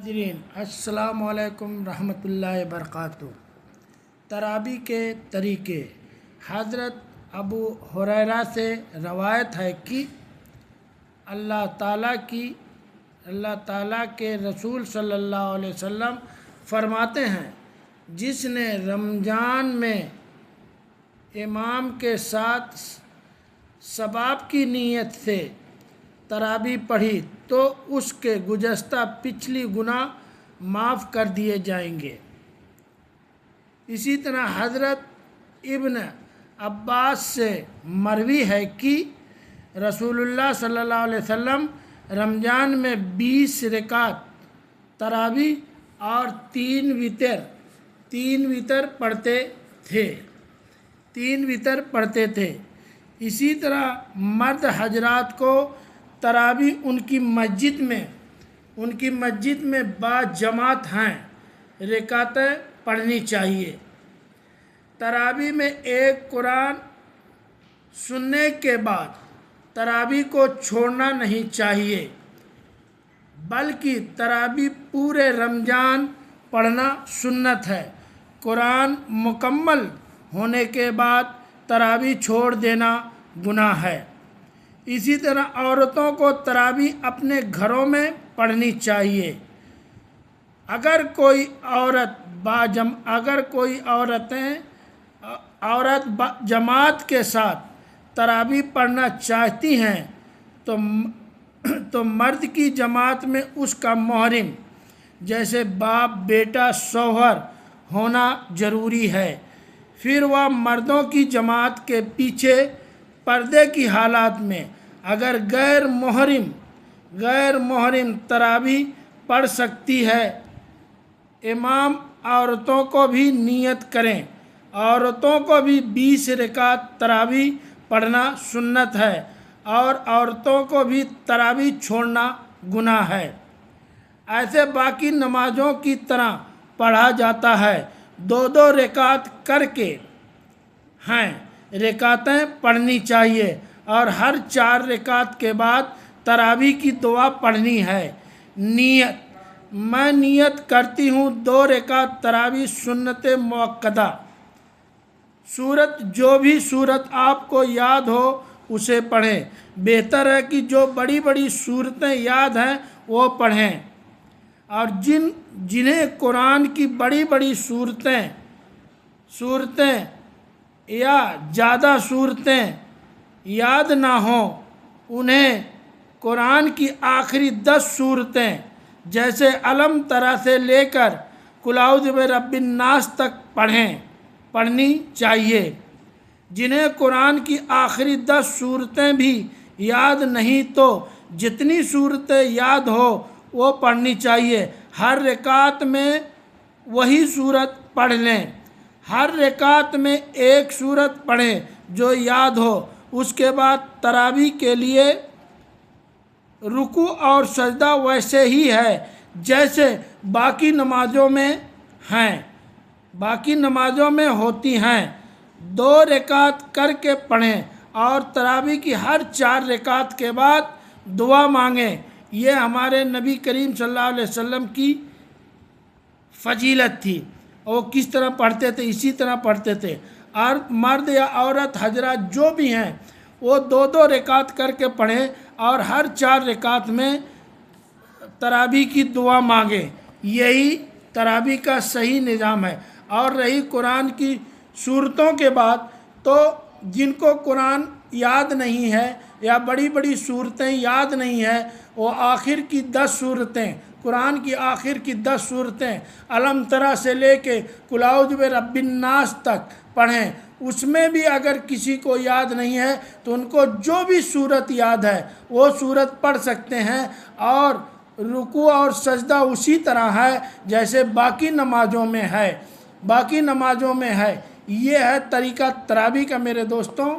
ناظرین السلام علیکم رحمۃ اللہ وبرکاتہ۔ تراویح کے طریقے۔ حضرت ابو ہریرہ سے روایت ہے کہ اللہ تعالیٰ کے رسول صلی اللہ علیہ وسلم فرماتے ہیں، جس نے رمضان میں امام کے ساتھ ثواب کی نیت سے تراویح پڑھی تو اس کے گزشتہ پچھلی گناہ معاف کر دیے جائیں گے۔ اسی طرح حضرت ابن عباس سے مروی ہے کہ رسول اللہ صلی اللہ علیہ وسلم رمضان میں 20 رکعت تراویح اور 3 وتر پڑھتے تھے۔ اسی طرح مرد حضرات کو تراویح ان کی مسجد میں باجماعت رکعتیں پڑھنی چاہیے۔ تراویح میں ایک قرآن سننے کے بعد تراویح کو چھوڑنا نہیں چاہیے، بلکہ تراویح پورے رمضان پڑھنا سنت ہے۔ قرآن مکمل ہونے کے بعد تراویح چھوڑ دینا گناہ ہے۔ اسی طرح عورتوں کو تراویح اپنے گھروں میں پڑھنی چاہیے۔ اگر کوئی عورت جماعت کے ساتھ تراویح پڑھنا چاہتی ہیں تو مرد کی جماعت میں اس کا محرم جیسے باپ، بیٹا، شوہر ہونا ضروری ہے۔ پھر وہ مردوں کی جماعت کے پیچھے پردے کی حالات میں اگر غیر محرم تراویح پڑھ سکتی ہے۔ امام عورتوں کو بھی نیت کریں۔ عورتوں کو بھی 20 رکعت تراویح پڑھنا سنت ہے اور عورتوں کو بھی تراویح چھوڑنا گناہ ہے۔ ایسے باقی نمازوں کی طرح پڑھا جاتا ہے۔ 2 رکعت کر کے رکعتیں پڑھنی چاہیے اور ہر 4 رکعت کے بعد تراویح کی دعا پڑھنی ہے۔ میں نیت کرتی ہوں 2 رکعت تراویح سنت مؤکدہ۔ جو بھی صورت آپ کو یاد ہو اسے پڑھیں۔ بہتر ہے کہ جو بڑی صورتیں یاد ہیں وہ پڑھیں، اور جنہیں قرآن کی بڑی صورتیں یا زیادہ صورتیں یاد نہ ہوں، انہیں قرآن کی آخری 10 صورتیں جیسے الم تری سے لے کر قل اعوذ برب الناس تک پڑھنی چاہیے۔ جنہیں قرآن کی آخری 10 صورتیں بھی یاد نہیں تو جتنی صورتیں یاد ہو وہ پڑھنی چاہیے۔ ہر رکعت میں وہی صورت پڑھ لیں۔ ہر رکعت میں ایک صورت پڑھیں جو یاد ہو۔ اس کے بعد تراویح کے لیے رکوع اور سجدہ ویسے ہی ہے جیسے باقی نمازوں میں ہوتی ہیں۔ 2 رکعت کر کے پڑھیں اور تراویح کی ہر 4 رکعت کے بعد دعا مانگیں۔ یہ ہمارے نبی کریم صلی اللہ علیہ وسلم کی فضیلت تھی۔ وہ کس طرح پڑھتے تھے؟ اسی طرح پڑھتے تھے۔ اور مرد یا عورت حضرات جو بھی ہیں وہ 2 رکعت کر کے پڑھیں اور ہر 4 رکعت میں تراویح کی دعا مانگیں۔ یہی تراویح کا صحیح نظام ہے۔ اور رہی قرآن کی صورتوں کے بعد، تو جن کو قرآن یاد نہیں ہے یا بڑی صورتیں یاد نہیں ہیں، وہ آخر کی 10 صورتیں، قرآن کی آخر کی 10 صورتیں الم تری سے لے کے قل اعوذ برب الناس تک پڑھیں۔ اس میں بھی اگر کسی کو یاد نہیں ہے تو ان کو جو بھی صورت یاد ہے وہ صورت پڑھ سکتے ہیں، اور رکوع اور سجدہ اسی طرح ہے جیسے باقی نمازوں میں ہے۔ یہ ہے طریقہ تراویح کا میرے دوستوں۔